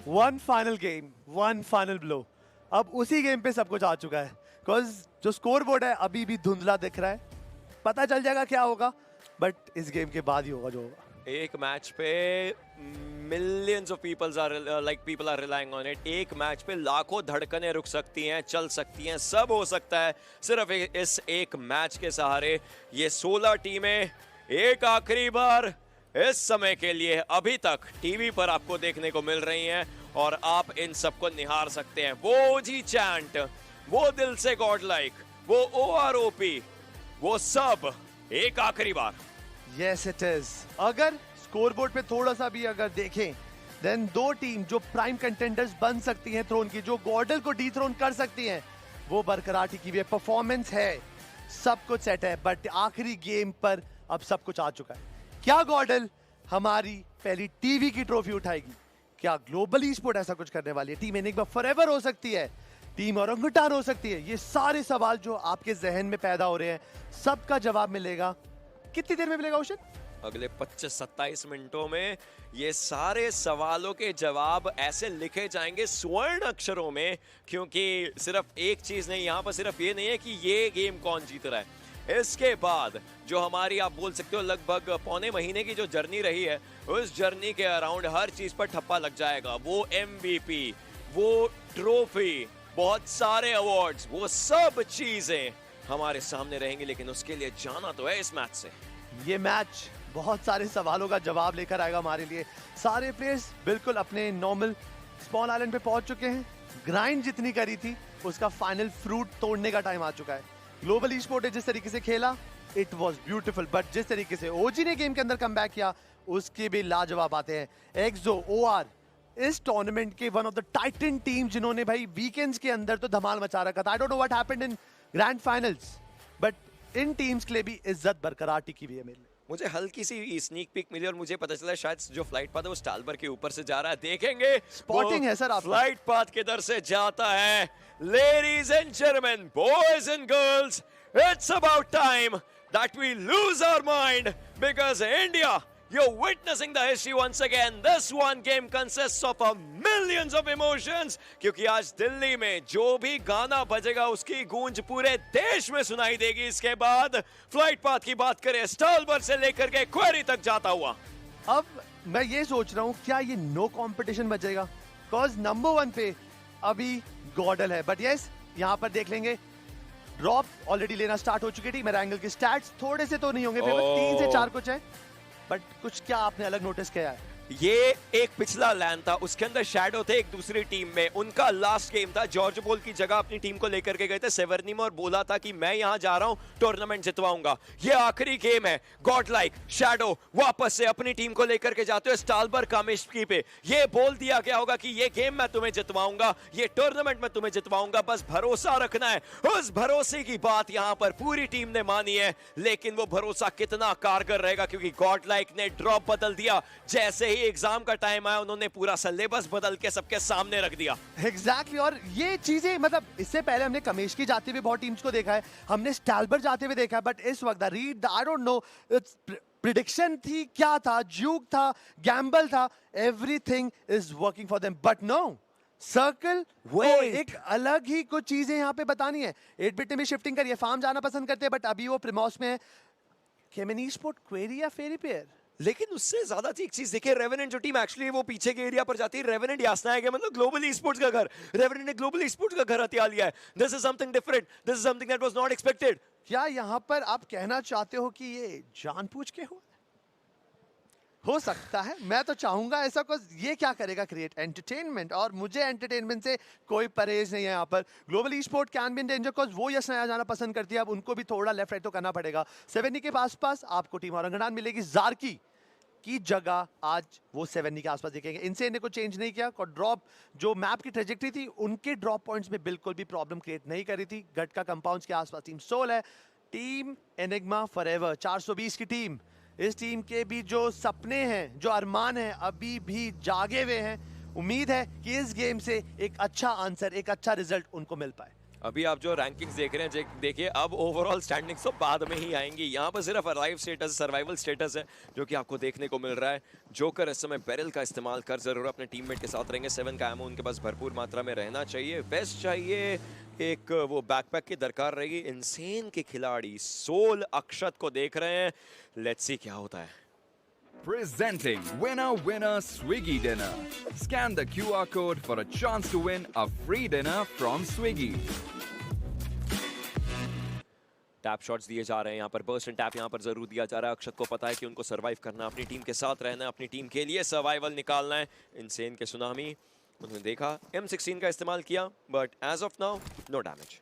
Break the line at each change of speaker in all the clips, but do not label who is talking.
One final game, one final blow. अब उसी game पे सब कुछ आ चुका है, बिकॉज जो स्कोर बोर्ड है अभी भी धुंधला दिख रहा है। पता चल जाएगा क्या होगा, बट इस गेम के बाद ही होगा जो होगा।
एक मैच पे millions of people are relying on it. एक मैच पे लाखों धड़कनें रुक सकती हैं, चल सकती हैं, सब हो सकता है सिर्फ इस एक मैच के सहारे। ये 16 टीमें एक आखिरी बार इस समय के लिए अभी तक टीवी पर आपको देखने को मिल रही हैं और आप इन सबको निहार सकते हैं। वो जी चैंट, वो दिल से गॉड लाइक, वो OROP, वो सब एक आखिरी बार।
Yes it is. अगर स्कोरबोर्ड पे थोड़ा सा भी अगर देखें, देन दो टीम जो प्राइम कंटेंडर्स बन सकती हैं थ्रोन की, जो गॉर्डल को डीथ्रोन कर सकती हैं, वो बरकरार टिकी हुई है। परफॉर्मेंस है, सब कुछ सेट है, बट आखिरी गेम पर अब सब कुछ आ चुका है। क्या गॉर्डल हमारी पहली टीवी की ट्रॉफी उठाएगी? क्या ग्लोबल ई स्पोर्ट ऐसा कुछ करने वाली है? टीम एनिग्मा फॉरएवर हो सकती है, टीम ओरंगुटान हो सकती है? ये सारे सवाल जो आपके जहन में पैदा हो रहे हैं, सबका जवाब मिलेगा। कितनी देर में मिलेगा ओशन?
अगले 25-27 मिनटों में ये सारे सवालों के जवाब ऐसे लिखे जाएंगे स्वर्ण अक्षरों में, क्योंकि सिर्फ एक चीज नहीं, यहां पर सिर्फ ये नहीं है कि ये गेम कौन जीत रहा है। इसके बाद जो हमारी आप बोल सकते हो लगभग पौने महीने की जो जर्नी रही है, उस जर्नी के अराउंड हर चीज पर ठप्पा लग जाएगा। वो MVP, वो ट्रॉफी, बहुत सारे अवार्ड्स, वो सब चीजें हमारे सामने रहेंगी। लेकिन उसके लिए जाना तो है इस मैच से।
ये मैच बहुत सारे सवालों का जवाब लेकर आएगा हमारे लिए। सारे प्लेयर्स बिल्कुल अपने नॉर्मल स्मॉल आइलैंड पे पहुंच चुके हैं। ग्राइंड जितनी करी थी उसका फाइनल फ्रूट तोड़ने का टाइम आ चुका है। ग्लोबल ई स्पोर्ट ने जिस तरीके से खेला, इट वाज ब्यूटीफुल, बट जिस तरीके से ओजी ने गेम के अंदर कमबैक किया, उसके भी लाजवाब आते हैं। एक्सो, OR इस टूर्नामेंट के one of the Titan team, जिन्होंने भाई वीकेंड्स के अंदर तो धमाल मचा रखा था। आई don't know what happened in grand finals, but in teams के लिए भी इज्जत बरकरार टिकी हुई है मेरे लिए।
मुझे हल्की सी स्नीक पिक मिली और मुझे पता चला शायद जो फ्लाइट पाथ है वो स्टालबर के ऊपर से जा रहा है। देखेंगे,
स्पॉटिंग है सर आपका।
फ्लाइट पाथ किधर से जाता है। Ladies and gentleman, boys and girls, it's about time that we lose our mind, because India, you're witnessing the history once again. This one game consists of a millions of emotions, क्योंकि आज दिल्ली में जो भी गाना बजेगा उसकी गूंज पूरे देश में सुनाई देगी। इसके बाद फ्लाइट पाथ की बात करें, स्टालबर से लेकर के क्वेरी तक जाता हुआ।
अब मैं ये सोच रहा हूं, क्या ये नो कंपटीशन बचेगा? बिकॉज नंबर 1 पे अभी गॉर्डल है, बट यस यहाँ पर देख लेंगे ड्रॉप ऑलरेडी लेना स्टार्ट हो चुकी थी। मेरा एंगल की स्टैट्स थोड़े से तो नहीं होंगे, 3 से 4 कुछ है, बट कुछ क्या आपने अलग नोटिस किया है?
ये एक पिछला लैंड था, उसके अंदर शैडो थे एक दूसरी टीम में। उनका लास्ट गेम था, जॉर्ज बॉल की जगह अपनी टीम को लेकर के गए थे सेवर्नी में और बोला था कि मैं यहां जा रहा हूं, टूर्नामेंट जितवाऊंगा। ये आखिरी गेम है। गॉड लाइक शैडो वापस से अपनी टीम को लेकर के जाते हो स्टालबर कामिश्की पे। ये बोल दिया गया होगा कि ये गेम मैं तुम्हें जितवाऊंगा, ये टूर्नामेंट मैं तुम्हें जितवाऊंगा, बस भरोसा रखना है। उस भरोसे की बात यहां पर पूरी टीम ने मानी है, लेकिन वो भरोसा कितना कारगर रहेगा, क्योंकि गॉड लाइक ने ड्रॉप बदल दिया। जैसे एग्जाम का टाइम आया, उन्होंने पूरा सिलेबस बदल के सबके सामने रख दिया।
एग्जैक्टली और ये चीजें मतलब इससे पहले हमने कमेश्की जाते हुए बहुत टीम्स को देखा है, हमने स्टालबर जाते हुए देखा है, बट इस वक्त read I don't know, prediction थी, क्या था, ज्यूक था, गैम्बल था, everything is working for them, but no circle वो एक अलग ही कुछ चीजें यहाँ पे बतानी है। 8-बिट में शिफ्टिंग करिए, फार्म जाना पसंद करते हैं, बट अभी वो प्रिमोस में है। केमिनी स्पोर्ट क्वेरी या फेरी पेयर?
लेकिन उससे ज्यादा एक चीज देखिए, रेवेनेंट जो टीम एक्चुअली वो पीछे के एरिया पर जाती है, रेवेनेंट यासना है मतलब ग्लोबल ई स्पोर्ट्स का घर। रेवेनेंट ने ग्लोबल ई स्पोर्ट्स का घर हथिया लिया है। This is something different, this is something that was not expected.
क्या यहाँ पर आप कहना चाहते हो कि ये जानबूझ के हो सकता है? मैं तो चाहूंगा ऐसा कुछ। ये क्या करेगा? क्रिएट एंटरटेनमेंट, और मुझे एंटरटेनमेंट से कोई परहेज नहीं है यहाँ पर। Global e sport can be in danger, because वो यस नया जाना पसंद करती है, अब उनको भी थोड़ा लेफ्ट राइट तो करना पड़ेगा। 7 के पास आपको टीम औरंगडान मिलेगी। जारकी की जगह आज वो 7 के आसपास देखेंगे। इनसे इन्हें को चेंज नहीं किया, और ड्रॉप जो मैप की ट्रेजेक्टरी थी उनके ड्रॉप पॉइंट्स में बिल्कुल भी प्रॉब्लम क्रिएट नहीं करी थी। गट का कंपाउंड्स के आसपास टीम सोल है। टीम एनिग्मा फॉरएवर 420 की टीम, इस टीम के भी जो सपने हैं, जो अरमान हैं, अभी भी जागे हुए हैं। उम्मीद है कि इस गेम से एक अच्छा आंसर, एक अच्छा रिजल्ट उनको मिल पाए।
अभी आप जो रैंकिंग्स देख रहे हैं देखिए, अब ओवरऑल स्टैंडिंग्स तो बाद में ही आएंगी। यहाँ पर सिर्फ अराइव स्टेटस, सर्वाइवल स्टेटस है जो कि आपको देखने को मिल रहा है। जोकर इस समय बैरल का इस्तेमाल कर जरूर अपने टीममेट के साथ रहेंगे। 7 का एमो उनके पास भरपूर मात्रा में रहना चाहिए। वेस्ट चाहिए, एक वो बैकपैक की दरकार रहेगी। इनसेन के खिलाड़ी सोल अक्षत को देख रहे हैं। लेट्स सी क्या होता है।
Presenting Winner Swiggy Dinner. Scan the QR code for a chance to win a free dinner from Swiggy.
Tap shots दिए जा रहे हैं यहाँ पर। बर्स्ट एंड टैप यहाँ पर जरूर दिया जा रहा है। अक्षत को पता है कि उनको सर्वाइव करना है, अपनी टीम के साथ रहना है, अपनी टीम के लिए सर्वाइवल निकालना है। इनसेन के सुनामी उन्होंने देखा, M16 का इस्तेमाल किया, but as of now no damage.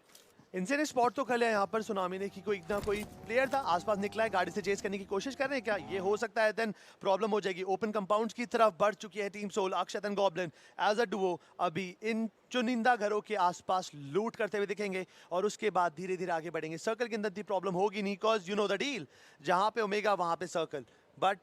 इनसे ने स्पॉट तो कर लिया यहाँ पर सुनामी ने कि कोई ना कोई प्लेयर था आसपास निकला है, गाड़ी से चेस करने की कोशिश कर रहे हैं क्या, ये हो सकता है। देन प्रॉब्लम हो जाएगी। ओपन कंपाउंड्स की तरफ बढ़ चुकी है team Soul. Akshat and Goblin as a duo अभी इन चुनिंदा घरों के आसपास लूट करते हुए दिखेंगे और उसके बाद धीरे धीरे आगे बढ़ेंगे। सर्कल के अंदर दी प्रॉब्लम होगी नहीं, cause you know the deal, जहां पे ओमेगा वहां पे सर्कल, बट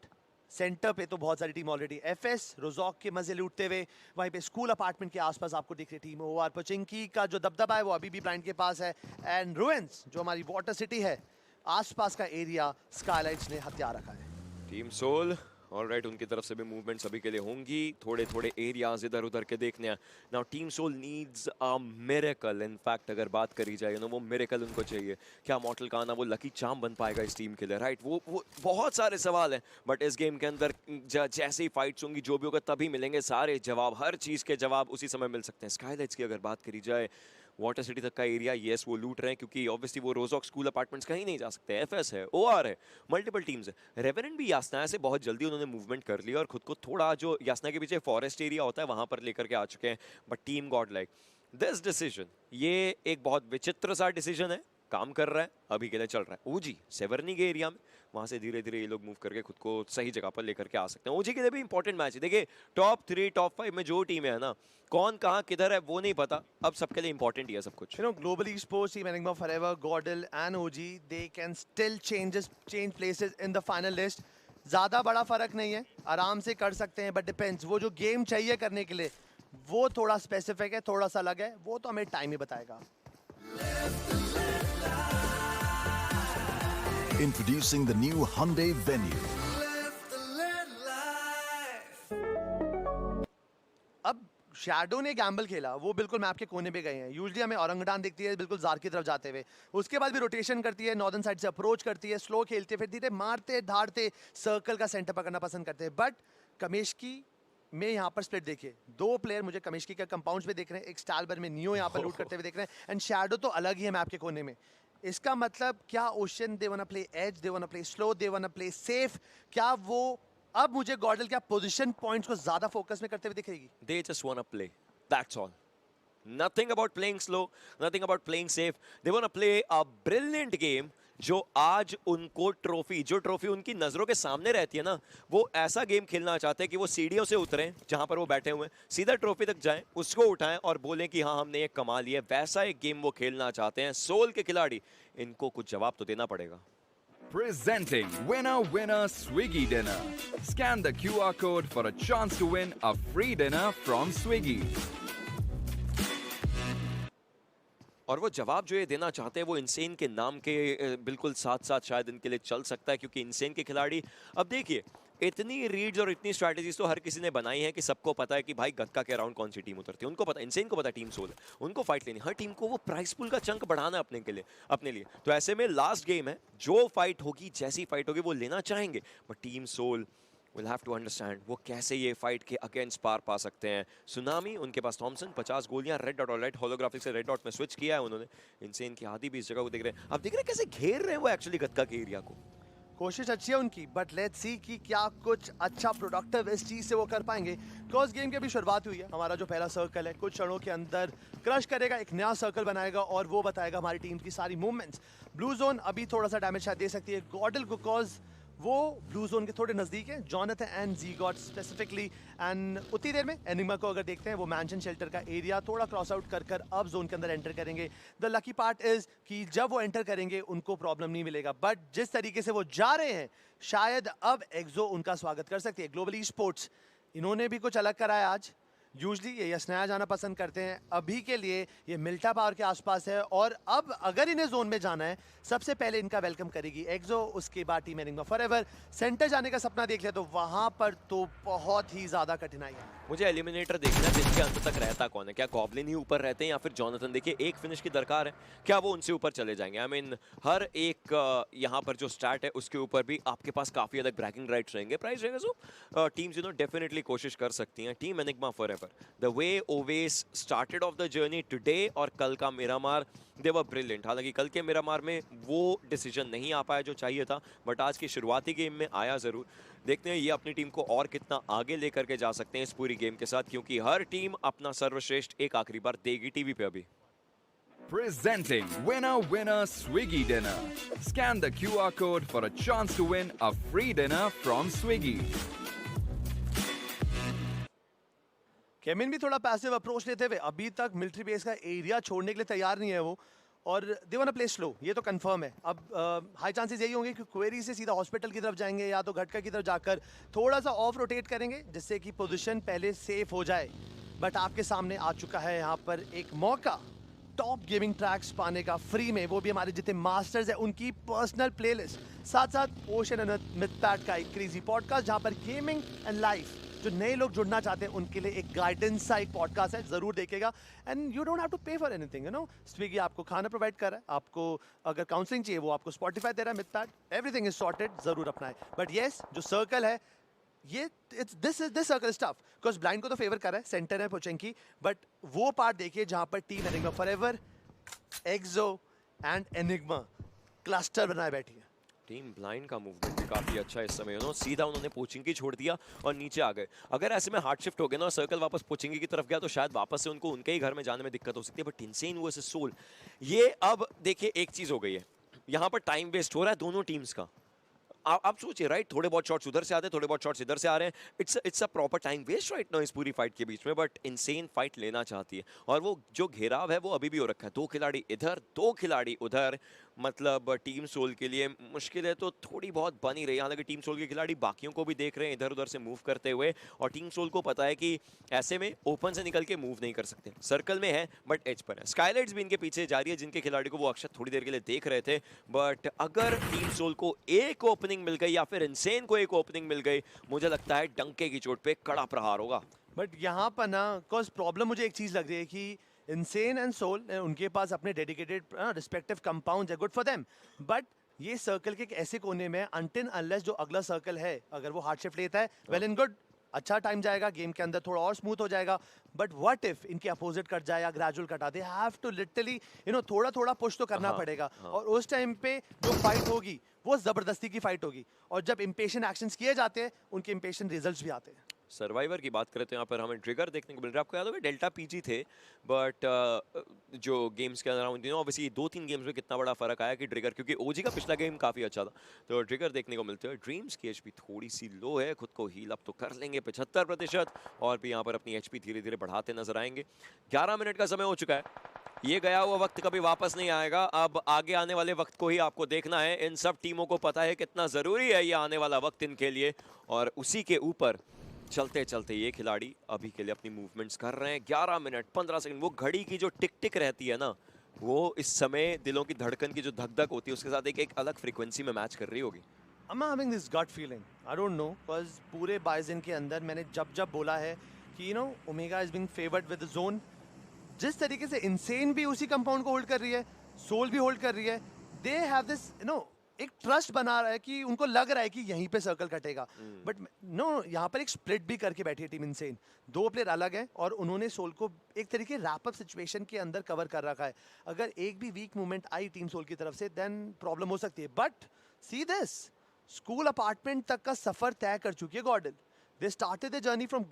सेंटर पे तो बहुत सारी टीम ऑलरेडी। एफएस रोजॉक के मजे लूटते हुए वहीं पे स्कूल अपार्टमेंट के आसपास आपको दिख रही टीम। ओआर पचिंकी का जो दबदबा है वो अभी भी ब्लाइंड के पास है। एंड रुइंस जो हमारी वाटर सिटी है, आसपास का एरिया स्काईलाइट्स ने हथियार रखा है।
टीम सोल ऑलराइट, उनकी तरफ से भी मूवमेंट्स अभी के लिए होंगी। थोड़े थोड़े एरियाज इधर उधर के देखने हैं। Now team Soul needs a miracle. In fact अगर बात करी जाए ना, वो मिरेकल उनको चाहिए। क्या मॉर्टल का आना वो लकी चार्म बन पाएगा इस टीम के लिए, राइट? वो बहुत सारे सवाल हैं, बट इस गेम के अंदर जैसे ही फाइट्स होंगी, जो भी होगा तभी मिलेंगे सारे जवाब। हर चीज़ के जवाब उसी समय मिल सकते हैं। स्काईलाइट्स की अगर बात करी जाए, वाटर सिटी तक का एरिया, येस वो लूट रहे हैं क्योंकि ऑब्वियसली वो रोजॉक स्कूल अपार्टमेंट्स कहीं नहीं जा सकते। एफएस है, ओआर है, मल्टीपल टीम्स है। रेवेनेंट भी यासना से बहुत जल्दी उन्होंने मूवमेंट कर लिया और खुद को थोड़ा जो यासना के पीछे फॉरेस्ट एरिया होता है वहां पर लेकर के आ चुके हैं। But team God like this decision, ये एक बहुत विचित्र सा डिसीजन है, काम कर रहा है, अभी के लिए चल रहा है। ओजी सेवर्नी के एरिया में, वहां से धीरे धीरे ये लोग मूव करके खुद को सही जगह पर लेकर के आ सकते हैं। ओजी के लिए भी इंपॉर्टेंट मैच है। देखिए टॉप 3 टॉप 5 में जो टीम है ना, कौन कहाँ किधर है वो नहीं पता, अब सबके लिए इंपॉर्टेंट ही है सब कुछ।
You know, globally sports team Enigma Forever, Gordel and OG, they can still change places in the final list. ज्यादा बड़ा फर्क नहीं है, आराम से कर सकते हैं, बट डिपेंड्स। वो जो गेम चाहिए करने के लिए वो थोड़ा स्पेसिफिक है, थोड़ा सा अलग है, वो तो हमें टाइम ही बताएगा।
Introducing the new Hyundai Venue.
अब शैडो ने गैम्बल खेला, वो बिल्कुल मैप के कोने पे गए हैं। यूजुअली हमें औरंगडान दिखती है बिल्कुल जार की तरफ जाते हुए, उसके बाद भी रोटेशन करती है, नॉर्दर्न साइड से अप्रोच करती है, स्लो खेलती है, फिर धीरे मारते धाड़ते सर्कल का सेंटर पकड़ना पसंद करते हैं। बट कमेशकी में यहाँ पर स्प्लिट देखिए, 2 प्लेयर मुझे कमेशकी के कंपाउंड्स पे देख रहे हैं, एक स्टालबर में नियो यहाँ पर लूट करते हुए देख रहे हैं, एंड शैडो तो अलग ही है मैप के कोने में। इसका मतलब क्या ओशन दे वांना प्ले एज, दे वांना प्ले स्लो, दे वांना प्ले सेफ? क्या वो अब मुझे गॉर्डल क्या पोजीशन पॉइंट्स को ज्यादा फोकस में करते हुए दिखेगी?
They just want to play. That's all. Nothing about playing slow, nothing about playing safe. They want to play a brilliant game. जो आज उनको ट्रॉफी, जो ट्रॉफी उनकी नजरों के सामने रहती है ना, वो ऐसा गेम खेलना चाहते हैं कि वो सीढ़ियों से उतरें जहां पर वो बैठे हुए हैं, सीधा ट्रॉफी तक जाएं, उसको उठाएं और बोलें कि हाँ हमने ये कमा लिया। वैसा एक गेम वो खेलना चाहते हैं। सोल के खिलाड़ी, इनको कुछ जवाब तो देना पड़ेगा।
Presenting Winner Swiggy Dinner. Scan the QR code for a chance to win a free dinner from Swiggy.
और वो जवाब जो ये देना चाहते हैं वो इनसेन के नाम के बिल्कुल साथ साथ शायद इनके लिए चल सकता है, क्योंकि इनसेन के खिलाड़ी, अब देखिए इतनी रीड्स और इतनी स्ट्रैटेजीज तो हर किसी ने बनाई है कि सबको पता है कि भाई गत्का के अराउंड कौन सी टीम उतरती है। उनको पता, इनसेन को पता टीम सोल है, उनको फाइट लेनी, हर टीम को वो प्राइस पुल का चंक बढ़ाना है अपने लिए। तो ऐसे में लास्ट गेम है, जो फाइट होगी, जैसी फाइट होगी वो लेना चाहेंगे, but team Soul will have to understand वो कैसे ये फाइट के अगेंस्ट पार पा सकते हैं। सुनामी उनके पास, थॉमसन 50 गोलियां, रेड डॉट ऑलराइट, होलोग्राफिक से रेड डॉट में स्विच किया है उन्होंने। इनसेन की आदि भी इस जगह को देख रहे हैं। अब देख रहे हैं कैसे घेर रहे हैं वो एक्चुअली गत्का के एरिया को।
कोशिश अच्छी है उनकी, बट लेट्स सी कि क्या कुछ अच्छा प्रोडक्टिव इस चीज से वो कर पाएंगे। बिकॉज गेम की अभी शुरुआत हुई है, हमारा जो पहला सर्कल है कुछ क्षणों के अंदर क्रश करेगा, एक नया सर्कल बनाएगा और वो बताएगा हमारी टीम की सारी मूवमेंट्स। ब्लू जोन अभी थोड़ा सा डैमेज शायद दे सकती है गॉडल को, कॉज वो ब्लू जोन के थोड़े नजदीक है, जॉनथन एंड ज़ीगॉट स्पेसिफिकली। एंड उतनी देर में एनिमा को अगर देखते हैं, वो मैंशन शेल्टर का एरिया थोड़ा क्रॉस आउट कर कर अब जोन के अंदर एंटर करेंगे। द लकी पार्ट इज कि जब वो एंटर करेंगे उनको प्रॉब्लम नहीं मिलेगा, बट जिस तरीके से वो जा रहे हैं शायद अब एक्सो उनका स्वागत कर सकती है। ग्लोबली स्पोर्ट्स इन्होंने भी कुछ अलग कराया आज, यूजली ये यशनाया जाना पसंद करते हैं, अभी के लिए ये मिल्टा पावर के आसपास है। और अब अगर इन्हें जोन में जाना है, सबसे पहले इनका वेलकम करेगी एक्सो, उसके बाद टीम एनिग्मा फॉरएवर। सेंटर जाने का सपना देख लिया तो वहां पर तो बहुत ही ज्यादा कठिनाई है।
मुझे एलिमिनेटर देखना है, दिन के अंत तक रहता कौन है, क्या गॉब्लिन ही ऊपर रहते हैं या फिर जॉनथन। देखिए एक फिनिश की दरकार है, क्या वो उनसे ऊपर चले जाएंगे? आई मीन हर एक यहाँ पर जो स्टार्ट है उसके ऊपर भी आपके पास काफी अलग ब्रैकिंग राइट्स रहेंगे, प्राइस रहेगा। सो टीम्स डेफिनेटली कोशिश कर सकती हैं। Team Enigma forever, the way Owais started off the journey today और कल का मिरामार, दे वर ब्रिलियंट। हालांकि कल के मिरामार में वो डिसीजन नहीं आ पाया जो चाहिए था, बट आज की शुरुआती गेम में आया जरूर। देखते हैं ये अपनी टीम को और कितना आगे लेकर के जा सकते हैं इस पूरी गेम के साथ, क्योंकि हर टीम अपना सर्वश्रेष्ठ एक आखिरी बार देगी टीवी पे अभी।
Presenting Winner Winner Swiggy Dinner. Scan the QR code for a chance to win a free dinner from Swiggy.
केमिन भी थोड़ा पैसिव अप्रोच लेते हुए अभी तक मिलिट्री बेस का एरिया छोड़ने के लिए तैयार नहीं है वो, और they want to play slow, ये तो कंफर्म है। अब हाई चांसेस यही होंगे कि क्वेरी से सीधा हॉस्पिटल की तरफ जाएंगे या तो घटका की तरफ जाकर थोड़ा सा ऑफ रोटेट करेंगे, जिससे कि पोजीशन पहले सेफ हो जाए। बट आपके सामने आ चुका है यहाँ पर एक मौका टॉप गेमिंग ट्रैक्स पाने का फ्री में, वो भी हमारे जितने मास्टर्स हैं उनकी पर्सनल प्लेलिस्ट, साथ साथ ओशन एंड मिथपैट का एक क्रेजी पॉडकास्ट जहाँ पर गेमिंग एंड लाइफ, जो नए लोग जुड़ना चाहते हैं उनके लिए एक गाइडेंस सा एक पॉडकास्ट है, जरूर देखेगा। And you don't have to pay for anything, you know. Swiggy आपको खाना प्रोवाइड कर रहा है, आपको अगर काउंसलिंग चाहिए वो आपको स्पॉटिफाई दे रहा है, मिथपैट, एवरीथिंग इज सॉर्टेड, जरूर अपनाए। बट येस, जो सर्कल है ये this circle stuff, because blind को तो फेवर कर रहा है, सेंटर है पोचेंकी, बट वो पार्ट देखिए जहां पर team Enigma forever, XO and Enigma cluster बनाए बैठी है।
टीम ब्लाइंड का मूवमेंट भी काफी अच्छा है इस समय, सीधा उन्होंने पोचिंगी छोड़ दिया और नीचे आ गए। अगर ऐसे में हार्ड शिफ्ट हो गया ना, सर्कल वापस पोचिंगी की तरफ गया तो शायद वापस से उनको उनके ही घर में जाने में दिक्कत हो सकती है। बट इनसेन वर्सेस सोल, ये अब देखिए एक चीज हो गई है, यहाँ पर टाइम वेस्ट हो रहा है दोनों टीम्स का। आप सोचिए राइट, थोड़े बहुत शॉट्स उधर से आते हैं, थोड़े बहुत शॉट्स इधर से आ रहे हैं। It's a proper time waste right now इस पूरी फाइट के बीच में, बट इनसेन फाइट लेना चाहती है। और वो जो घेराव है वो अभी भी हो रखा है, 2 खिलाड़ी इधर 2 खिलाड़ी उधर, मतलब टीम सोल के लिए मुश्किलें तो थोड़ी बहुत बनी रही। हालांकि टीम सोल के खिलाड़ी बाकियों को भी देख रहे हैं इधर उधर से मूव करते हुए, और टीम सोल को पता है कि ऐसे में ओपन से निकल के मूव नहीं कर सकते, सर्कल में है बट एज पर है। स्काईलाइट्स भी इनके पीछे जा रही है, जिनके खिलाड़ी को वो अक्षर थोड़ी देर के लिए देख रहे थे। बट अगर टीम सोल को एक ओपनिंग मिल गई या फिर इनसेन को एक ओपनिंग मिल गई, मुझे लगता है डंके की चोट पे कड़ा प्रहार होगा।
बट यहाँ पर ना कॉज प्रॉब्लम मुझे एक चीज लग रही है कि इनसेन एंड सोल, उनके पास अपने डेडिकेटेड रिस्पेक्टिव कंपाउंड है, गुड फॉर देम। बट ये सर्कल के एक ऐसे कोने में, अनटिल अनलेस जो अगला सर्कल है अगर वो हार्ड शिफ्ट लेता है, वेल एंड गुड, अच्छा टाइम जाएगा, गेम के अंदर थोड़ा और स्मूथ हो जाएगा। बट व्हाट इफ इनके अपोजिट कट जाए या ग्रेजुअल कटा, दे हैव टू लिटरली थोड़ा थोड़ा पुश तो करना पड़ेगा। और उस टाइम पे जो फाइट होगी वो जबरदस्ती की फाइट होगी, और जब इंपेशेंट एक्शंस किए जाते हैं उनके इंपेशेंट रिजल्ट्स भी आते हैं।
सर्वाइवर की बात करें तो यहाँ पर हमें ट्रिगर देखने को मिल रहा है। आपको याद होगा डेल्टा पीजी थे, बट जो गेम्स के अराउंड ऑब्वियसली 2-3 गेम्स में कितना बड़ा फर्क आया कि ट्रिगर, क्योंकि ओजी का पिछला गेम काफी अच्छा था, तो ट्रिगर देखने को मिलते हैं। ड्रीम्स की एचपी थोड़ी सी लो है, खुद को हील अप तो कर लेंगे 75%, और भी यहाँ पर अपनी एचपी धीरे धीरे बढ़ाते नजर आएंगे। 11 मिनट का समय हो चुका है, ये गया हुआ वक्त कभी वापस नहीं आएगा। अब आगे आने वाले वक्त को ही आपको देखना है। इन सब टीमों को पता है कितना जरूरी है ये आने वाला वक्त इनके लिए, और उसी के ऊपर चलते चलते ये खिलाड़ी अभी के लिए अपनी मूवमेंट्स कर रहे हैं। 11 मिनट 15 सेकंड, वो घड़ी की जो टिक टिक रहती है ना, वो इस समय दिलों की धड़कन की जो धक धक होती है उसके साथ एक अलग फ्रीक्वेंसी में मैच कर रही होगी।
I'm having this gut feeling. I don't know, because पूरे बाइजन के अंदर मैंने जब बोला है कि omega is being favoured with the zone, जिस तरीके से इनसेन भी उसी कंपाउंड को होल्ड कर रही है, सोल भी होल्ड कर रही है, दे हैव दिस एक ट्रस्ट बना रहा है कि उनको लग रहा है कि यहीं पे सर्कल कटेगा। बट यहाँ पर एक स्प्लिट भी करके बैठी है टीम इनसेन, 2 प्लेयर अलग हैं और उन्होंने सोल को एक तरीके रैप अप सिचुएशन के अंदर कवर कर रखा है। अगर एक भी वीक मूवमेंट आई टीम सोल की तरफ से देन प्रॉब्लम हो सकती है। But see this, school apartment तक का सफर तय कर चुकी है Gordon. They started the journey from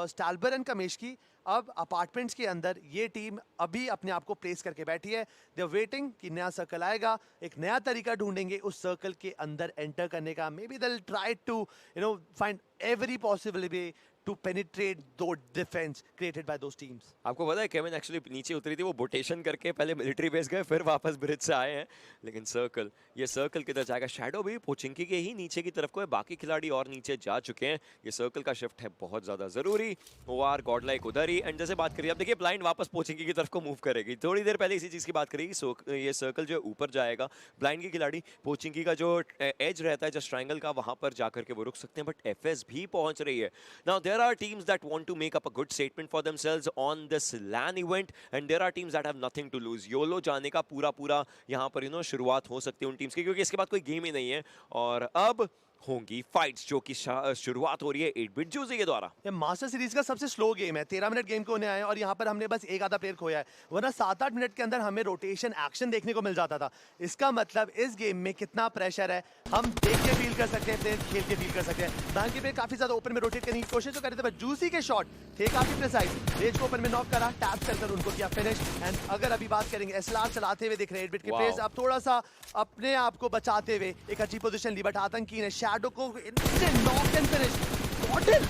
Stalber and Kameshki. अब अपार्टमेंट्स के अंदर ये टीम अभी अपने आप को प्लेस करके बैठी है। दे आर वेटिंग कि नया सर्कल आएगा, एक नया तरीका ढूंढेंगे उस सर्कल के अंदर एंटर करने का। Maybe they will try to find every possible way to penetrate the defense created by those teams.
आपको पता है केविन एक्चुअली नीचे उतरी थी, वो बोटेशन करके पहले मिलिट्री बेस गए, फिर वापस ब्रिज से आए हैं। लेकिन सर्कल, ये सर्कल किधर जाएगा? शैडो भी पोचिंकी के ही नीचे की तरफ को है, बाकी खिलाड़ी और नीचे जा चुके हैं। ये सर्कल का शिफ्ट है बहुत ज्यादा जरूरी। ओआर गॉडलाइक उधर ही, एंड जैसे बात करिए अब देखिए ब्लाइंड वापस पोचिंकी की तरफ को मूव करेगी। थोड़ी देर पहले इसी चीज की बात करेगी, ये सर्कल जो ऊपर जाएगा, ब्लाइंड के खिलाड़ी पोचिंकी का जो एज रहता है जस्ट ट्रायंगल का, वहां पर जाकर के वो रुक सकते हैं, बट एफएस भी पहुंच रही है। Now there are teams that want to make up a good statement for themselves on this LAN event, and there are teams that have nothing to lose. YOLO जाने का पूरा यहाँ पर शुरुआत हो सकती है उन टीम्स की, क्योंकि इसके बाद कोई गेम ही नहीं है। और अब होंगी फाइट्स जो कि शुरुआत हो रही है 8-बिट जूसी के द्वारा।
ये मास्टर सीरीज का सबसे स्लो गेम है, 13 मिनट गेम को होने आए और यहाँ पर हमने बस एक आधा प्लेयर खोया है, वरना 7-8 मिनट के अंदर हमें रोटेशन एक्शन देखने को मिल जाता था। इसका मतलब इस गेम में कितना प्रेशर है हम देख के फील कर सकते हैं, प्लेयर खेल के फील कर सकते हैं। बैंक पे काफी ज्यादा ओपन में रोटेट करने की कोशिश तो कर रहे थे, बट जूसी के शॉट थे काफी प्रिसाइज, रेज को ओपन में नॉक करा, टैप कर उनको किया फिनिश। एंड अगर अभी बात करेंगे एसएलआर चलाते हुए दिख रहे हैं 8-बिट के प्लेयर्स, अब थोड़ा सा अपने आप को बचाते हुए एक अच्छी पोजीशन ली, बट आतंकी ने शैडो को नॉक एंड फिनिश। गॉडल,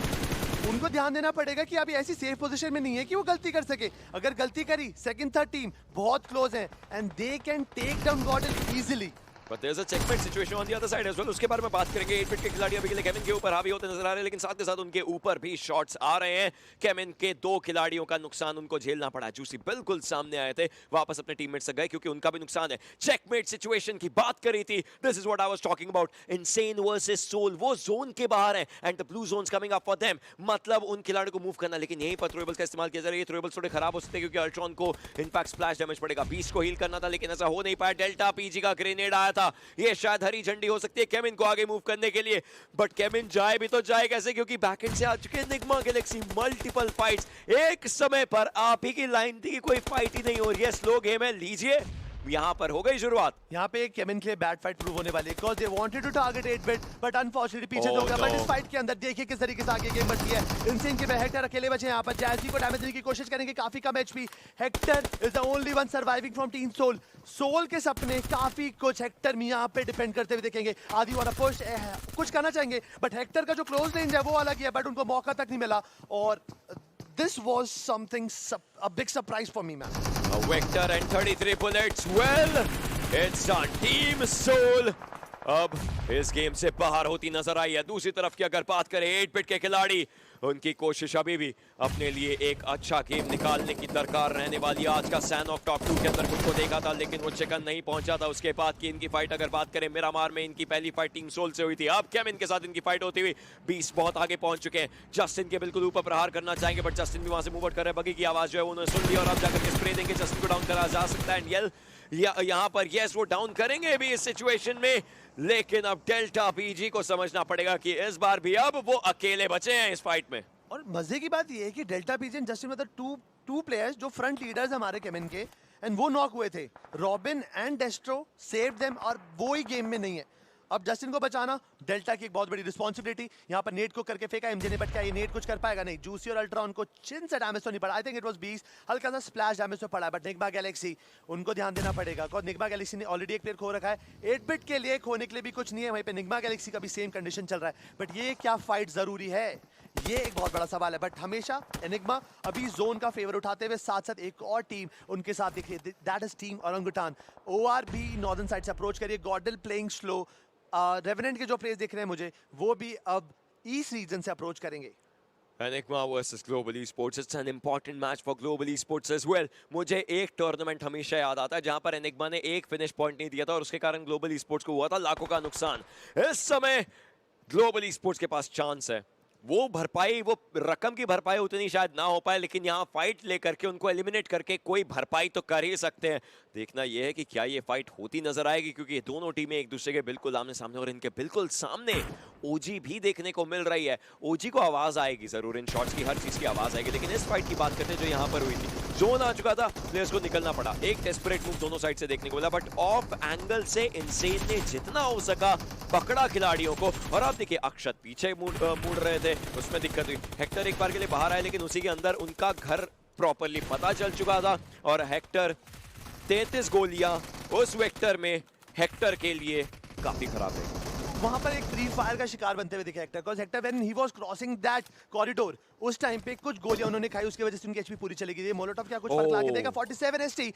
उनको ध्यान देना पड़ेगा कि अभी ऐसी सेफ पोजीशन में नहीं है कि वो गलती कर सके। अगर गलती करी सेकंड थर्ड टीम बहुत क्लोज है and they can take down GodL easily.
But there's a checkmate situation on the other side as well. उसके बारे में बात करेंगे। 8-बिट के खिलाड़ी अभी के लिए केविन के ऊपर हावी होते नजर आ रहे हैं, लेकिन साथ के साथ उनके ऊपर भी शॉट्स आ रहे हैं। केविन के 2 खिलाड़ियों का नुकसान उनको झेलना पड़ा। जूसी बिल्कुल सामने आए थे, वापस अपने टीममेट्स से गए क्योंकि उनका भी नुकसान है। चेकमेट सिचुएशन की बात करी थी, this is what I was talking about. Insane versus Soul, वो जोन के बाहर है and the blue zones coming up for them, मतलब उन खिलाड़ियों को मूव करना। लेकिन यहीं पर थ्रोएबल्स का इस्तेमाल किया जा रहा है। ये थ्रोएबल्स थोड़े खराब हो सकते हैं क्योंकि अल्ट्रॉन को इनफैक्ट स्प्लैश डैमेज पड़ेगा। बीस्ट को हील करना था लेकिन ऐसा हो नहीं पाया। डेल्टा पीजी का ग्रेनेड आया था, ये शायद हरी झंडी हो सकती है केविन को आगे मूव करने के लिए, बट केविन जाए भी तो जाए कैसे, क्योंकि बैकएंड से आ चुके हैं निग्मा गैलेक्सी। मल्टीपल फाइट्स एक समय पर आप ही की लाइन थी कि कोई फाइट ही नहीं हो रही है, स्लो गेम है, लीजिए यहाँ पर हो गई शुरुआत।
यहाँ पे केविन के लिए बैड फाइट प्रूव होने वाली है, because they wanted to target 8-बिट बट अनफॉर्चुनेटली पीछे हो गया। बट इस फाइट के अंदर देखिए किस तरीके से आगे गेम बढ़ती है। इनसेन के हेक्टर अकेले बचे, यहाँ पर जैसी को डैमेज देने की कोशिश करेंगे, काफी कम HP. Hector is the only one surviving from team Soul. Soul के सपने काफी कुछ हेक्टर में यहाँ पे डिपेंड करते हुए देखेंगे। आदि वाला पुश कुछ करना चाहेंगे, बट हेक्टर का जो क्लोज रेंज है वो अलग ही है, बट उनको मौका तक नहीं मिला। और this was something a big surprise for me, man.
A Vector and 33 bullets. Well, it's on Team Soul. अब इस गेम से बाहर होती नजर आई है। दूसरी तरफ की अगर बात करें 8-बिट के खिलाड़ी, उनकी कोशिश अभी भी अपने लिए एक अच्छा गेम निकालने की दरकार रहने वाली। आज का सैनॉक टॉप 2 के अंदर खुद को देखा था लेकिन वो चिकन नहीं पहुंचा था। उसके बाद की इनकी फाइट अगर बात करें, मिरामार में इनकी पहली फाइट टीम सोल से हुई थी, अब केविन के साथ इनकी फाइट होती हुई। 20 बहुत आगे पहुंच चुके हैं। जस्टिन के बिल्कुल ऊपर प्रहार करना चाहेंगे, बट जस्टिन भी वहां से मूव आउट कर रहे हैं। बगी की आवाज जो है उन्होंने सुन ली और अब जाकर के स्प्रे देंगे। जस्टिन को डाउन करा जा सकता है एंड यल यहाँ पर यस वो डाउन करेंगे भी इस सिचुएशन में, लेकिन अब डेल्टा पीजी को समझना पड़ेगा कि इस बार भी अब वो अकेले बचे हैं इस फाइट में।
और मजे की बात ये है कि डेल्टा पीजी एंड जस्टिन मतलब टू प्लेयर्स जो फ्रंट लीडर्स हमारे केविन के, एंड वो नॉक हुए थे। रॉबिन एंड डेस्ट्रो सेव्ड देम और वो ही गेम में नहीं है। अब जस्टिन को बचाना डेल्टा की एक बहुत बड़ी रिस्पॉन्सिबिलिटी। यहाँ पर नेट को करके फेंका एमजे ने, बट क्या ये नेट कुछ कर पाएगा? नहीं। जूसी और अल्ट्रॉन को चिन से डैमेज तो नहीं पड़ा, आई थिंक इट वाज 20, हल्का सा स्प्लैश डैमेज तो पड़ा है, बट निग्मा गैलेक्सी उनको ध्यान देना पड़ेगा। और निग्मा गैलेक्सी ने ऑलरेडी एक प्लेयर खो रखा है। 8-बिट के लिए खोने के लिए भी कुछ नहीं है, वहीं पे निग्मा गैलेक्सी का भी सेम कंडीशन चल रहा है। बट ये क्या फाइट जरूरी है, ये एक बहुत बड़ा सवाल है। बट हमेशा एनिग्मा अभी जोन का फेवर उठाते हुए साथ साथ एक और टीम उनके साथ दिख रही है, that is team orangutan. OR भी नॉर्दर्न साइड से अप्रोच करिए। गॉडल प्लेइंग स्लो। रेवेनेंट के जो प्लेयर्स दिख रहे हैं मुझे, वो भी अब ईस्ट रीजन से अप्रोच करेंगे।
Enigma versus Global Esports, it's an important match for Global Esports as well. मुझे एक टूर्नामेंट हमेशा याद आता है जहां पर एनिग्मा ने एक फिनिश पॉइंट नहीं दिया था और उसके कारण ग्लोबल Esports को हुआ था लाखों का नुकसान। इस समय ग्लोबल Esports के पास चांस है, वो भरपाई, वो रकम की भरपाई उतनी शायद ना हो पाए, लेकिन यहाँ फाइट लेकर के उनको एलिमिनेट करके कोई भरपाई तो कर ही सकते हैं। देखना यह है कि क्या ये फाइट होती नजर आएगी, क्योंकि ये दोनों टीमें एक दूसरे के बिल्कुल आमने सामने, और इनके बिल्कुल सामने ओजी भी देखने को मिल रही है। ओजी को आवाज आएगी जरूर, इन शॉट्स की हर चीज की आवाज आएगी। लेकिन इस फाइट की बात करते हैं जो यहाँ पर हुई थी, जोन आ चुका था, प्लेयर्स को निकलना पड़ा। एक डेस्परेट मूव दोनों साइड से देखने को मिला, बट ऑफ एंगल से इनसेन ने जितना हो सका पकड़ा खिलाड़ियों को। और आप देखिए अक्षत पीछे मुड़ रहे थे, उसमें दिक्कत हुई। हेक्टर एक बार के लिए बाहर आए, लेकिन उसी के अंदर उनका घर प्रॉपरली पता चल चुका था और हेक्टर 33 गोलियां उस वेक्टर में हेक्टर के लिए काफी खराब है।
वहां पर एक फ्री फायर का शिकार बनते हुए दिखे Hector, because Hector when he was crossing that corridor उस टाइम पे कुछ गोलियां उन्होंने खाई, उसकी वजह से उनकी एचपी पूरी चली गई। मोलोटॉव क्या कुछ फर्क ला के देगा? 47 एसटी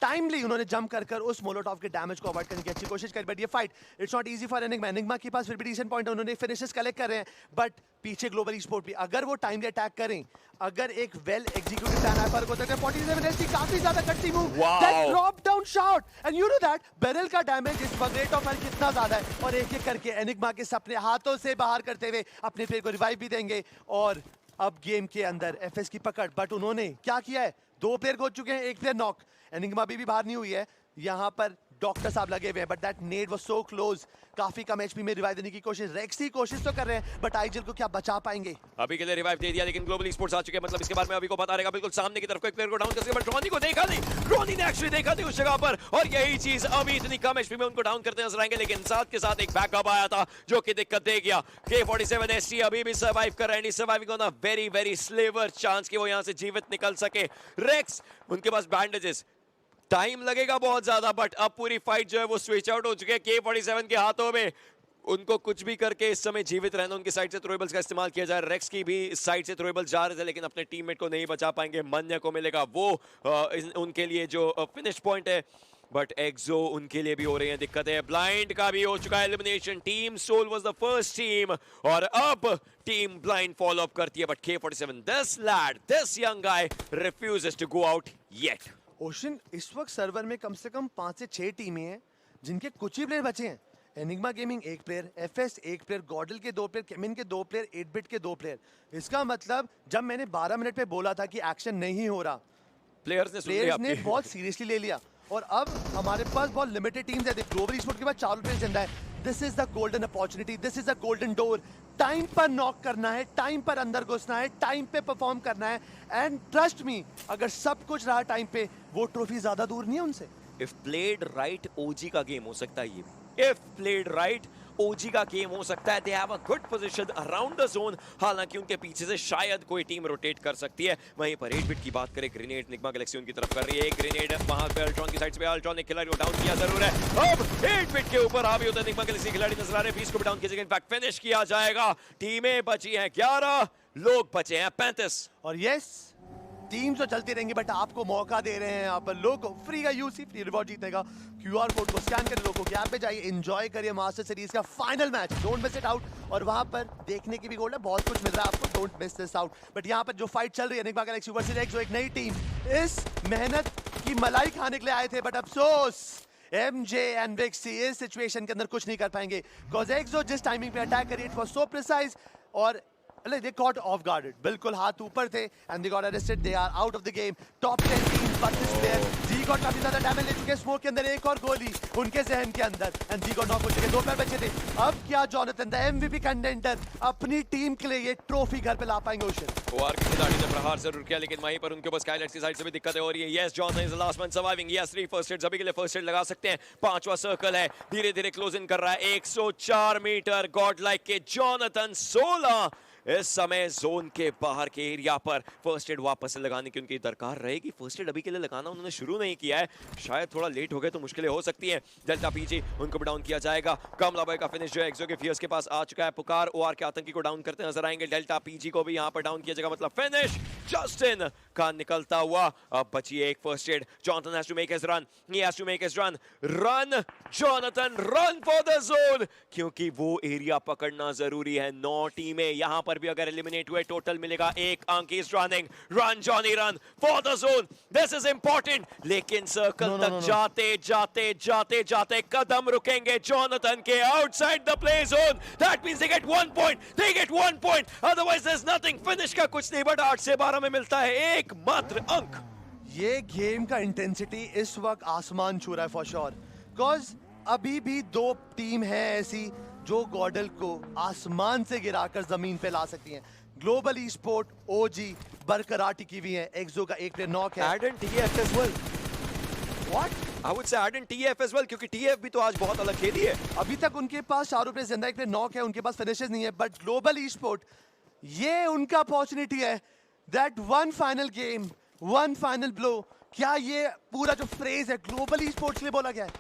टाइमली उन्होंने जंप कर उस मोलोटॉव के डैमेज को अवॉइड करने की अच्छी कोशिश करी, बट ये fight it's not easy for enigma के पास फिर भी डिसेंट पॉइंट है, उन्होंने फिनिशेस कलेक्ट कर रहे हैं, बट पीछे ग्लोबल ई-स्पोर्ट भी अगर वो टाइमली अटैक करें, अगर एक वेल एग्जीक्यूटेड स्नैपर को देखें 47 एसटी काफी ज्यादा कच्ची move, that drop down shot and you know that barrel का डैमेज इस वक्त रेट ऑफ फायर कितना ज्यादा है, और एक एक करके एनिग्मा के सपने हाथों से बाहर करते हुए अपने प्लेयर को रिवाइव भी देंगे। और अब गेम के अंदर एफएस की पकड़, बट उन्होंने क्या किया है? 2 प्लेयर खो चुके हैं, 1 प्लेयर नॉक, एनिग्मा भी बाहर नहीं हुई है। यहाँ पर डॉक्टर साहब लगे हुए हैं, but that Ned was so close. काफी कम एचपी में रिवाइव देने की कोशिश, रेक्स ही कोशिश तो कर रहे हैं, बट आईजीएल को क्या बचा पाएंगे?
अभी के लिए रिवाइव दे दिया, लेकिन ग्लोबल ई-स्पोर्ट्स आ चुके हैं, मतलब इसके बाद में अभी को पता रहेगा। बिल्कुल सामने की तरफ को एक प्लेयर को डाउन करके, बट रॉनी को देखा नहीं, रॉनी ने एक्चुअली देखा नहीं उस जगह पर, और यही चीज अभी इतनी कम एचपी में उनको डाउन करते नजर आएंगे, लेकिन साथ के साथ एक बैकअप आया था जो कि दिक्कत दे गया। K47 ST अभी भी सर्वाइव कर रहे हैं, surviving on a very very स्लेवर चांस कि वो यहां से जीवित निकल सके। रेक्स उनके पास बैंडेजेस, टाइम लगेगा बहुत ज्यादा, बट अब पूरी फाइट जो है वो स्विच आउट हो चुके हैं K47 के हाथों में। उनको कुछ भी करके इस समय जीवित रहना, उनकी साइड से थ्रोएबल्स का इस्तेमाल किया जाए। रेक्स की भी साइड से थ्रोएबल्स जा रहे थे, लेकिन अपने टीममेट को नहीं बचा पाएंगे। मन्या को मिलेगा वो उनके लिए जो फिनिश पॉइंट है, बट एक्सो उनके लिए भी हो रही है दिक्कतें। ब्लाइंड का भी हो चुका है elimination, team Soul was the first team, और अब टीम ब्लाइंड फॉलो अप करती है, but K47 this lad, this young guy refuses to go out yet.
Ocean इस वक्त सर्वर में कम से कम 5 से 6 टीमें हैं जिनके कुछ ही प्लेयर बचे हैं। Enigma gaming 1 player, FS 1 player, GodL के 2 प्लेयर, केमिन के 2 प्लेयर, 8-बिट के 2 प्लेयर। इसका मतलब जब मैंने 12 मिनट पे बोला था कि एक्शन नहीं हो रहा,
प्लेयर्स
ने बहुत सीरियसली ले लिया, और अब हमारे पास बहुत लिमिटेड टीम्स है। ग्लोबल ई-स्पोर्ट के बाद 4 प्लेयर जिंदा है। This is the golden opportunity, this is the golden door. Time पर नॉक करना है, टाइम पर अंदर घुसना है, टाइम पे परफॉर्म करना है, एंड ट्रस्ट मी, अगर सब कुछ रहा टाइम पे, वो ट्रॉफी ज्यादा दूर नहीं है उनसे।
इफ प्लेड राइट ओजी का गेम हो सकता है ये भी। इफ प्लेड राइट ओजी का गेम हो सकता है। They have a good position around the zone, हालांकि उनके पीछे से शायद कोई टीम रोटेट कर सकती है। वहीं पर 8-बिट की बात करें, ग्रेनेड निग्मा गैलेक्सी उनकी तरफ कर रही है। एक ग्रेनेड वहां पे अल्ट्रॉन की साइड से, अल्ट्रॉन ने खिलाड़ी को डाउन किया जरूर है। अब 8-बिट के ऊपर हावी होता है निग्मा गैलेक्सी खिलाड़ी नजर आ रहे हैं। 20 को भी डाउन किया जाएगा, इनफैक्ट फिनिश किया जाएगा। टीमें बची हैं 11, लोग बचे हैं 35।
और यस, टीम तो चलती रहेंगी, बट आपको मौका दे रहे हैं यहाँ पर लोग फ्री का यूसी, फ्री रिवॉर्ड जीतने का। क्यूआर कोड को स्कैन करें, लोगों के ऐप पे जाइए, एंजॉय करिए मास्टर सीरीज का final match, don't miss it out. और वहां पर देखने की भी गोल्ड है, बहुत कुछ मिल रहा है आपको, don't miss this out. But यहाँ पर जो फाइट चल रही है निग्मा गैलेक्सी वर्सेस एक्सो, एक नई टीम इस मेहनत की मलाई खाने के लिए आए थे, बट अफसोस एमजे एंड विक्सी इस सिचुएशन के अंदर कुछ नहीं कर पाएंगे, बिकॉज एक्सो जिस टाइमिंग पे अटैक करी इट वाज सो प्रिसाइज, और they caught off guarded, बिल्कुल हाथ ऊपर थे, and they got arrested, they are out of the game. Top 10 teams, but this player G-God काफी ज्यादा डैमेज ले चुके हैं। स्मोक के अंदर एक और गोली उनके जहन के अंदर, and G-God नॉक हो चुके हैं। 2 प्लेयर बचे थे। अब क्या जॉनथन द एमवीपी कंटेंडर अपनी टीम के लिए ये ट्रॉफी घर पे ला पाएंगे? ओशन
ओआर के खिलाड़ी ने प्रहार जरूर किया, लेकिन वहीं पर उनके पास स्काईलाइट्स की साइड से भी दिक्कतें हो रही है। Yes, Jonathan is the last one surviving. Yes, 3 first aids अभी के लिए फर्स्ट एड लगा सकते हैं। 5वां सर्कल है, धीरे धीरे क्लोज इन कर रहा है। 104 मीटर गॉड लाइक के जॉनथन 16 इस समय जोन के बाहर के एरिया पर फर्स्ट एड वापस से लगाने की उनकी दरकार रहेगी। फर्स्ट एड अभी के लिए लगाना उन्होंने शुरू नहीं किया है, शायद थोड़ा लेट हो गए तो मुश्किलें हो सकती हैं। डेल्टा पीजी उनको भी डाउन किया जाएगा। कमला बॉय का फिनिश जो है एक्सो के फियर्स के पास आ चुका है। पुकार ओआर के आतंकी को डाउन करते नजर आएंगे। डेल्टा पीजी को भी यहां पर डाउन किया जाएगा, मतलब फिनिश जस्टिन का निकलता हुआ। अब बची है एक first aid. Jonathan has to make his run, he has to make his run. Run Jonathan, run for the zone, क्योंकि वो एरिया पकड़ना जरूरी है। 9 टीमें यहां पर भी अगर एलिमिनेट हुए, टोटल मिलेगा 1 अंक। Is running, run Johnny run for the zone, this is important. लेकिन सर्कल तक जाते जाते जाते जाते कदम रुकेंगे जॉनथन के outside the play zone. That means they get 1 point, they get 1 point, otherwise there is nothing. Finish का कुछ नहीं, बट 8 से 12 में मिलता है एकमात्र अंक।
ये गेम का इंटेंसिटी इस वक्त आसमान छू रहा है फॉर श्योर, बिकॉज अभी भी 2 टीम है ऐसी जो गॉडल को आसमान से गिराकर जमीन पे ला सकती हैं। ग्लोबल ई स्पोर्ट ओजी बरकरार टिकी हुई है। एक्सो का एक प्लेयर नॉक है।
Ed and TF as well.
What?
I would say Ed and TF as well, क्योंकि टीएफ भी तो आज बहुत अलग खेली है।
अभी तक उनके पास 4 प्लेयर जिंदा, एक प्लेयर नॉक है, उनके पास फिनिशेस नहीं है, बट ग्लोबल ई स्पोर्ट ये उनका अपॉर्चुनिटी है। That one final game, one final blow. क्या ये पूरा जो फ्रेज है ग्लोबल ई स्पोर्ट्स के लिए बोला गया है?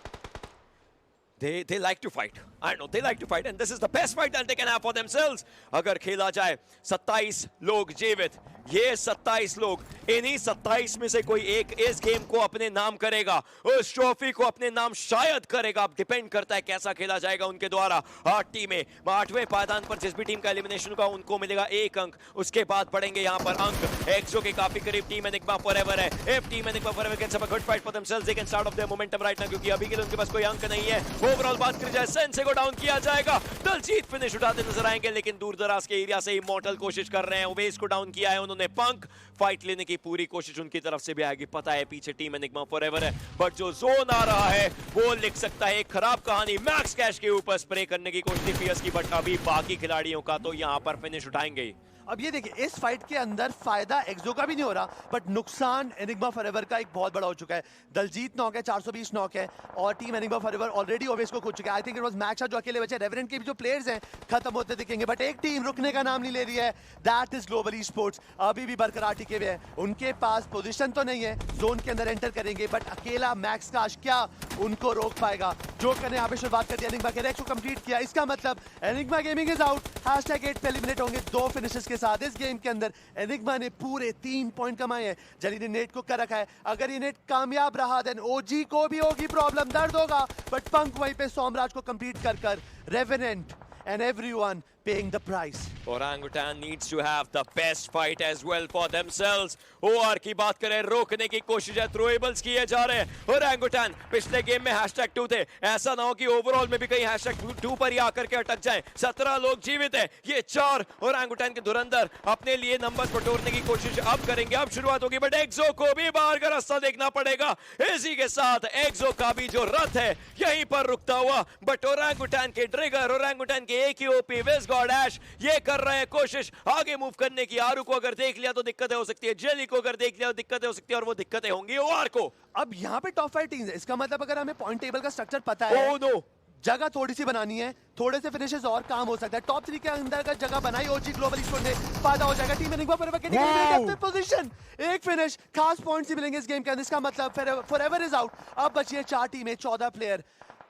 They like to fight. I know they like to fight, and this is the best fight that they can have for themselves. अगर खेला जाए 27 लोग जीवित, ये 27 लोग, इन्हीं 27 में से कोई एक इस गेम को अपने नाम करेगा, उस ट्रॉफी को अपने नाम शायद करेगा. अब डिपेंड करता है कैसा खेला जाएगा उनके द्वारा. 8 टीमें 8वें पायदान पर जिस भी टीम का एलिमिनेशन होगा उनको मिलेगा 1 अंक. उसके बाद बढ़ेंगे यहाँ पर अंक. एक्सो के काफी करीब टीम एनिग्मा फॉरएवर है. If team Enigma forever can have a good fight for themselves, they can start of their momentum right now, क्योंकि अभी के लिए उनके पास कोई अंक नहीं है. ओवरऑल बात करी जाए, सेंसे को डाउन किया जाएगा. दलजीत फिनिश उठाते नजर आएंगे, लेकिन दूर दराज के एरिया से इमॉर्टल कोशिश कर रहे हैं. उवेस को डाउन किया है उन्होंने. पंक फाइट लेने की पूरी कोशिश उनकी तरफ से भी आएगी. पता है पीछे टीम एनिग्मा फॉरएवर है, बट जो जोन आ रहा है वो लिख सकता है एक खराब कहानी. मैक्स कैश के ऊपर स्प्रे करने की कोशिश पियर्स की, बट अभी बाकी खिलाड़ियों का तो यहां पर फिनिश उठाएंगे.
अब ये देखिए, इस फाइट के अंदर फायदा एक्सो का भी नहीं हो रहा, बट नुकसान एनिग्मा फॉरएवर का एक बहुत बड़ा हो चुका है. दलजीत नॉक है, 420 नॉक है, और team Enigma forever already Owais को खो चुका है. I think it was max जो अकेले बचे. रेवरेंट के भी जो प्लेयर्स हैं खत्म होते दिखेंगे, बट एक टीम रुकने का नाम नहीं ले रही है. That is global esports. अभी भी बरकरार टिके हुए हैं. उनके पास पोजीशन तो नहीं है, जोन के अंदर एंटर करेंगे, बट अकेला मैक्स काश क्या उनको रोक पाएगा. जोकर ने यहाँ पे शुरुआत कर दी, एनिग्मा के रेक्स को कंप्लीट किया. इसका मतलब एनिग्मा गेमिंग इज आउट. #8 पे एलिमिनेट होंगे 2 फिनिशेस के साथ. इस गेम के अंदर एनिग्मा ने पूरे 3 पॉइंट कमाए हैं. जली ने नेट को कर रखा है. अगर ये नेट कामयाब रहा देन ओजी को भी होगी प्रॉब्लम, दर्द होगा. बट पंक वहीं पे सोमराज को कंप्लीट कर revenant and everyone paying the price.
Orangutan needs to have the best fight as well for themselves. OR की बात करें, रोकने की कोशिश है, थ्रोएबल्स किए जा रहे हैं. Orangutan पिछले गेम में #2 थे. ऐसा ना हो कि ओवरऑल में भी कहीं #2 पर ही आकर के अटक जाए. 17 लोग जीवित हैं. ये 4 Orangutan के धुरंधर अपने लिए नंबर बटोरने की कोशिश अब करेंगे. अब शुरुआत होगी, बट एक्सो को भी बाहर का रास्ता देखना पड़ेगा. इसी के साथ एक्सो का भी जो रथ है यहीं पर रुकता हुआ. बट Orangutan के ट्रिगर, Orangutan के एक ही ओपी विज गॉड ऐश ये कर रहे हैं कोशिश आगे मूव करने की. आरू को अगर देख लिया तो दिक्कतें हो सकती है, जेली को अगर देख लिया तो दिक्कतें हो सकती है, और वो दिक्कतें होंगी ओआर को.
अब यहाँ पे टॉप 5 टीम्स है. इसका मतलब अगर हमें पॉइंट टेबल का स्ट्रक्चर पता है,
ओह नो,
जगह थोड़ी सी बनानी है, थोड़े से फिनिशेस और काम हो सकता है. टॉप 3 के अंदर अगर जगह बनाई ओजी ग्लोबल ई-स्पोर्ट्स ने, फायदा हो जाएगा. टीम एनिग्मा फॉरएवर के लिए पोजीशन, एक फिनिश, खास पॉइंट्स ही मिलेंगे इस गेम के अंदर. इसका मतलब फॉरएवर इज आउट. अब बची है 4 टीमें, 14 प्लेयर.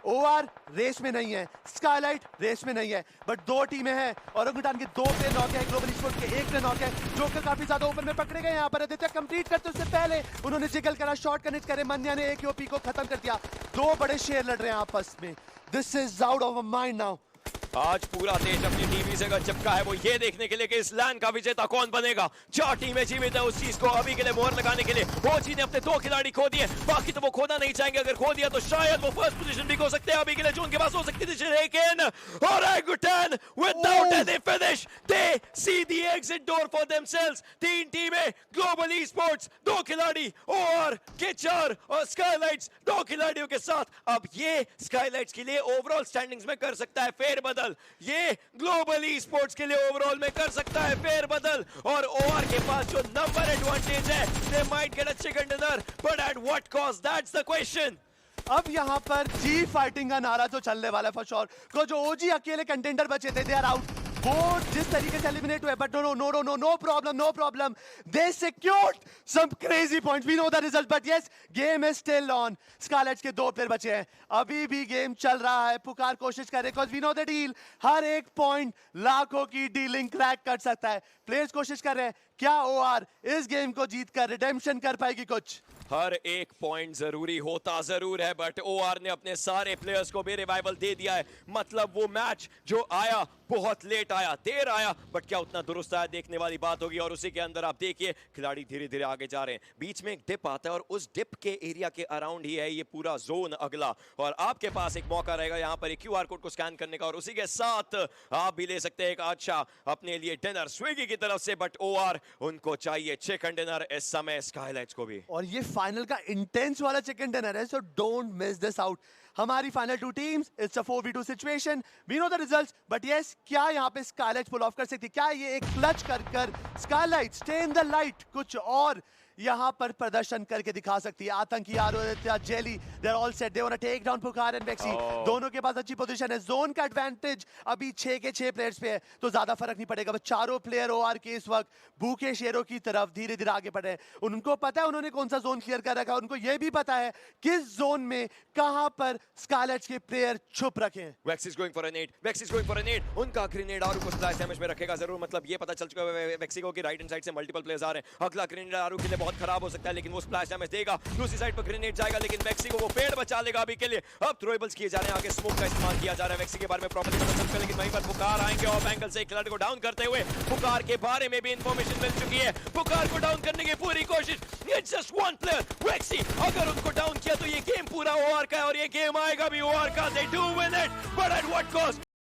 ओआर रेस में नहीं है, स्काईलाइट रेस में नहीं है, बट 2 टीमें हैं. ओरंगुटान के 2 प्लेयर नॉक है, ग्लोबल ई-स्पोर्ट्स के 1 प्लेयर नॉक है. जोकर काफी ज्यादा ओपन में पकड़े गए. यहाँ पर आदित्य कंप्लीट करते उससे पहले उन्होंने जिगल करा, शॉट कनेक्ट करे. मन्या ने एक ओपी को खत्म कर दिया. 2 बड़े शेर लड़ रहे हैं आपस में. This is out of mind now.
आज पूरा देश अपनी टीवी से चिपका है वो ये देखने के लिए कि इस लैंड का विजेता कौन बनेगा. 4 टीमें जीवित है. उस चीज को अभी के लिए मोहर लगाने के लिए ओजी ने अपने 2 खिलाड़ी खो दिए, बाकी तो वो खोना नहीं चाहेंगे. अगर खो दिया तो शायद वो फर्स्ट पोजीशन भी खो सकते हैं. अभी के लिए जो उनके पास हो सकती है, लेकिन Orangutan without any finish, they see the exit door for themselves. 3 टीमें, ग्लोबल ई-स्पोर्ट्स 2 खिलाड़ी, और किचर और स्काईलाइट्स 2 खिलाड़ियों के साथ. अब ये स्काईलाइट्स के लिए ओवरऑल स्टैंडिंग्स में कर सकता है फेरबदल. ये ग्लोबल ई-स्पोर्ट्स के लिए ओवरऑल में कर सकता है फेरबदल. और ओआर के पास जो नंबर एडवांटेज है, they might get a chicken dinner, but at what cost? That's the question.
अब यहाँ पर जी फाइटिंग का नारा तो चलने वाला है फॉर श्योर. को जो ओजी अकेले कंटेंडर बचे थे, दे आर आउट. वो जिस तरीके से एलिमिनेट हुए, but no problem. They secured some crazy points. We know the result, but yes, game is still on. Scarlets के 2 प्लेयर बचे हैं. अभी भी गेम चल रहा है. पुकार कोशिश करे, because we know the deal. हर एक पॉइंट लाखों की डीलिंग क्रैक कर सकता है. प्लेयर्स कोशिश कर रहे हैं. क्या ओआर इस गेम को जीतकर रिडेम्पशन कर पाएगी? कुछ
हर एक पॉइंट जरूरी होता जरूर है, बट ओआर ने अपने सारे प्लेयर्स को भी रिवाइवल दे दिया है. मतलब वो मैच जो आया बहुत लेट आया, देर आया, बट क्या उतना दुरुस्त आया, देखने वाली बात होगी. और उसी के अंदर आप देखिए खिलाड़ी धीरे धीरे आगे जा रहे हैं. बीच में एक डिप आता है और उस डिप के एरिया के अराउंड ही है ये पूरा जोन अगला. और आपके पास एक मौका रहेगा यहाँ पर एक QR कोड को स्कैन करने का, और उसी के साथ आप भी ले सकते हैं एक अच्छा अपने लिए डिनर स्विगी की तरफ से. बट ओआर उनको चाहिए चिकन डिनर इस समय, स्काईलाइट्स को भी.
और ये फाइनल का इंटेंस वाला चिकन डिनर है, so don't miss this out. हमारी final 2 teams, it's a 4v2 situation. We know the results, but yes, क्या यहाँ पे स्काईलाइट पुल ऑफ कर सकती है? क्या ये एक क्लच कर Skylight stay in the light कुछ और यहाँ पर प्रदर्शन करके दिखा सकती है। आतंकी Aditya Jelly they are all set, they want to take down Pukar and Vexy. दोनों के पास अच्छी पोजीशन है, जोन का एडवांटेज अभी 6 के 6 प्लेयर्स पे है, तो ज्यादा फर्क नहीं पड़ेगा। बस चारों प्लेयर ओआर के इस वक्त भूखे शेरों की तरफ धीरे धीरे आगे बढ़ रहे हैं। उनको पता है उन्होंने कौन सा जोन क्लियर कर रखा है, उनको यह भी पता है किस जोन में कहां पर स्कारलेट्स के प्लेयर छुप रखे हैं।
Vex is going for a nade. Vex is going for a nade. उनका आखिरी नेड आरू को स्प्लैश डैमेज में रखेगा जरूर, मतलब ये पता चल चुका है वेक्सी को कि राइट हैंड साइड से मल्टीपल प्लेयर्स आ रहे हैं। अगला ग्रेनेड आरू के लिए बहुत खराब हो सकता है, लेकिन वो स्प्लैश डैमेज देगा। दूसरी साइड पर ग्रेनेड जाएगा, लेकिन वेक्सी को वो पेड़ बचा लेगा अभी के लिए। अब थ्रोएबल्स किए जा रहे हैं, आगे स्मोक का इस्तेमाल किया जा रहा है। वेक्सी के बारे में प्रॉपर्ली पता चल चुका है, लेकिन वहीं पर पुकार आएंगे ऑफ एंगल से खिलाड़ी को डाउन करते हुए। पुकार के बारे में भी इंफॉर्मेशन मिल चुकी है, पुकार को डाउन करने की पूरी कोशिश। इट्स जस्ट वन प्लेयर वेक्सी, अगर उनको डाउन किया तो ये गेम पूरा ओआर का है, और ये गेम आएगा भी ओआर का। They do win it, but at what cost?